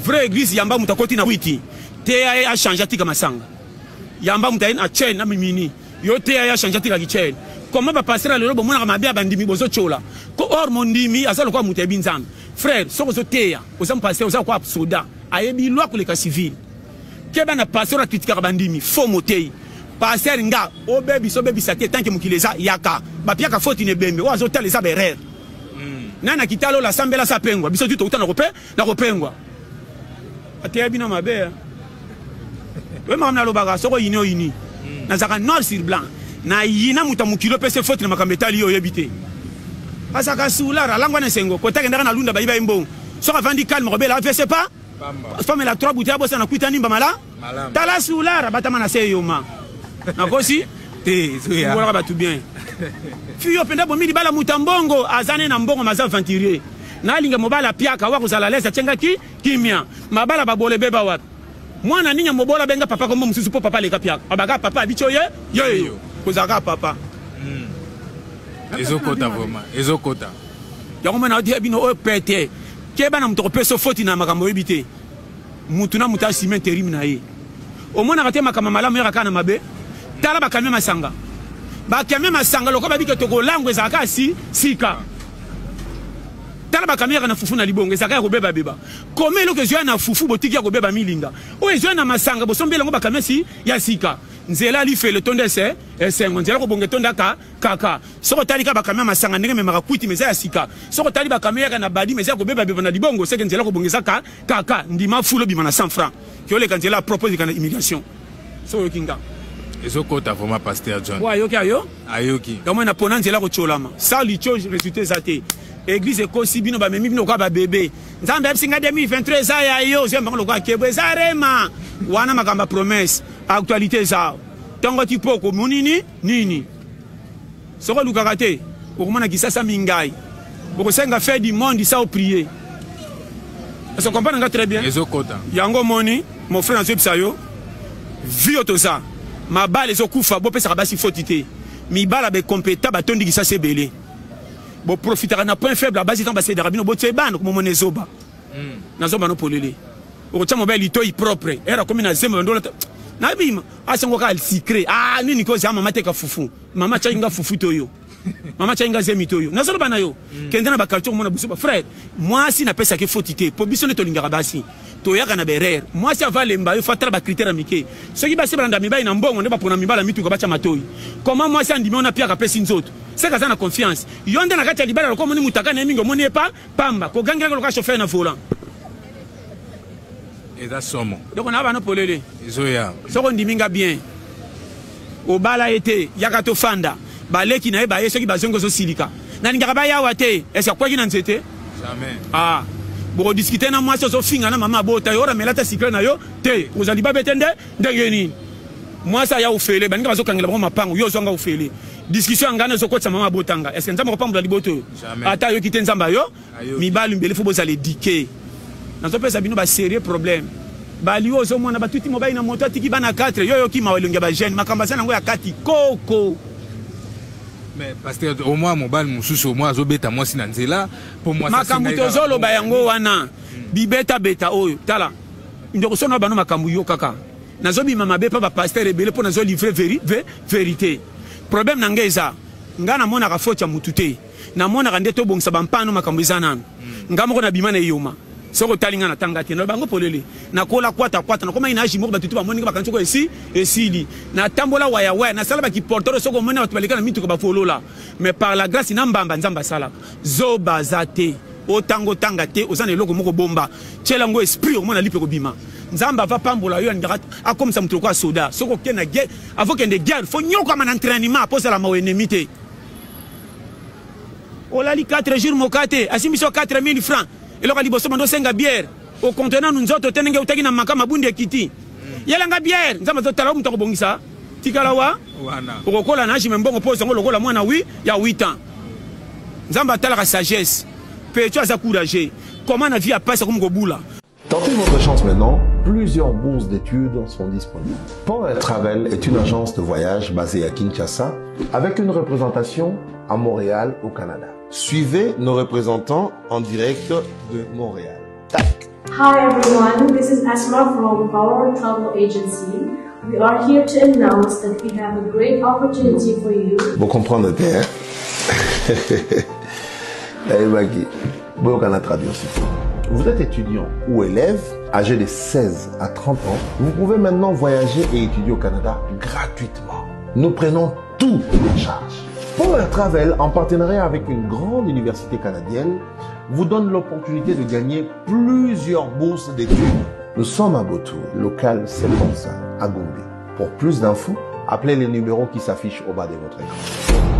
vraie église yamba mutakoti na witi te a changer tika masanga yamba mutaina a chaîne na mimini yo te a changer tika ki chaîne comment va passer à l'Europe mona mabia bandimi bozo chola ko or mondimi azalo kwa mutebi nzambe frère soko zo teya oza passer oza kwa soda ayebi loi ko le cas civil keba na passer a critique bandimi faux motei passer nga o bebi so bebi saté tant que mukileza yaka ba piaka faute ne bembe o zo tele za berere nana kitalo la sambela sa pengwa biso tu to na kopengwa ateya bino mabe we mamna lobaka soko yini na zaka noir sur blanc na yina mutamukilo pese faute na makambetali yo yebite asaka sulara langwa na sengo kota kendaka na lunda bayiba imbo soka vandi calme robela fese pas femme la 3 bouteilles bossa na kuita nimba mala tala sulara batama na seyo ma na kosi te voilà ba tout bien fiyo penda bomili bala mutambongo azane na mbongo maza venturier na linga mobala piaka wa kozala lesa chenga kimia mabala babole beba wat mwana ninya mobola benga papa kombo mususu po papa leka piaka abaga papa bicho ye kozaka papa ezokota vraiment ezokota yango mena odi bino o pete keba na mutoko peso foti na makambo ebite mutuna muta ciment terim na ye o mona kate makama malamu yaka na mabe tala bakame masanga bakame masanga loko babike toko langue ezaka sika tala bakame yaka na fufu na libongo ezaka ko beba beba komelo ke zwa na fufu botiki ya ko beba milinga o ezwa na masanga bosombela ngo bakame ya sika nzela li fait le tonde se esengo nzela ko bonge tonda kaka soko tali ka bakame masanga ndenge memaka kwiti meza ya sika soko tali bakame yaka na badi meza ko beba beba na libongo seke nzela ko bongeza kaka ndima fulo bima na 100 francs ki ole kanzela propose kana immigration so kinga ezokota vraiment pasteur John wa yoki ayoki kama na pona nzela ko cholama ça li chose résultat zate église ekosi bino ba memi bino kwa ba bébé nzambe ebisinga 2023 aya yo zemba ko kwa kebo ezarema wana makamba promesse actualité zao tango tipoko munini nini soko lukaka te okomona kisasa mingai bokosenga faire du monde ça au prier ça comprendre nga très bien ezokota yango moni mon frère Nzeb Sayo vio to ça ma balle ezokufa bo pesa basi fotité mi bala be compétent ba tondi kisasa belé bo profitera na point faible basi tant basi de rabino bo tsebana ko mona zoba na zoba no polele okocha mobile ito propre era comme na zemba ndola na bima asengo ka secret nini ko za mama teka fufu mama chainga fufu toyo mama chainga zemi toyo na zolo bana yo kendana ba culture mona busuba frère moi si na pesa ke fotité po biso ne to lingara basi to yaka na berer moi si avale mba yo fatara ba critère amike ce qui ba se branda mibai na mbongo ne ba pona mibala mitu ko bacha matoi comment moi si andimi ona pia ka pesi nzoto c'est kaza na confiance yonde na kati ya libala ko moni mutaka na mingo moni pa pamba ko gangela ko ka chauffeur na volant eza somo donc on a bana polele izoya soko ndiminga bien obala ete yaka to fanda baleki na eba yeso ki bazongo zo silika na ningaka ba yawa te est-ce quoi qui na nzete jamais boko discuter na moi so finga na mama bota yo ramelata secret na yo te ozali ba betende ndenge nini moi ça ya ofele baninga bazo kangela ba mapango yo zonga ofele discussion ngana zo kotsa mama botanga est-ce que nzamba ko pambola liboto ata yo kite nzamba yo mibali mbele fo bozali dike nazo pesa bino ba sérieux problème bali ozo mona batuti mobile na moto tiki bana 4 yo ki mawelonga ba jeune makamba sana ngo ya kati koko mais pasteur au moins mobile mususu au moins azobeta moi si na nzela pour moi makambu tozolo ba yango wana bibeta beta oyo tala ndoko sona bano makambu yo kaka nazo bima mabe pa ba pasteur ebele po nazo livrer vérité problème na ngeza ngana mona ka focha mutute na mona ka ndeto bongisa bampano makambu izana ngamo ko na bima na yoma soko talinga na tangati na bango polele na kola kwata na koma inaji moko batutu ba moni ba kanchoko esili na tambola waya na sala ba ki portero soko mona batu baleka na mitu ko ba folola mais par la grâce na mbamba nzamba sala zoba zate o tango tangate ozana eloko moko bomba tshela ngo esprit o mona lipe ko bima nzamba va pambola yo ndira comme ça mutu ko soda soko kena guerre avant que de guerre faut nyoka man entraînement pour la mo ennemi te o la li 4 jours mokate asimiso 4000 francs et là liboso mando senga bière au contenant nous autres tenenge utaki na makama bundi ekiti yela nga bière nzamba zo tala mutako bongisa tikala wa wana okokola na jime mbongo pose ngo lokola mwana ya 8 ans nzamba tala ka sagesse pe tu as encouragé comment na vie a passé comme gobula. Tentez votre chance maintenant, plusieurs bourses d'études sont disponibles. Pont & Travel est une agence de voyage basée à Kinshasa avec une représentation à Montréal au Canada. Suivez nos représentants en direct de Montréal. Tac. Hi everyone, this is Asma from Power Travel Agency. We are here to announce that we have a great opportunity for you. Vous comprenez, hein? Vous êtes étudiant ou élève âgé de 16 à 30 ans, vous pouvez maintenant voyager et étudier au Canada gratuitement. Nous prenons tout en charge. Power Travel, en partenariat avec une grande université canadienne, vous donne l'opportunité de gagner plusieurs bourses d'études. Nous sommes à Botou, local 75, à Gombe. Pour plus d'infos, appelez les numéros qui s'affichent au bas de votre écran.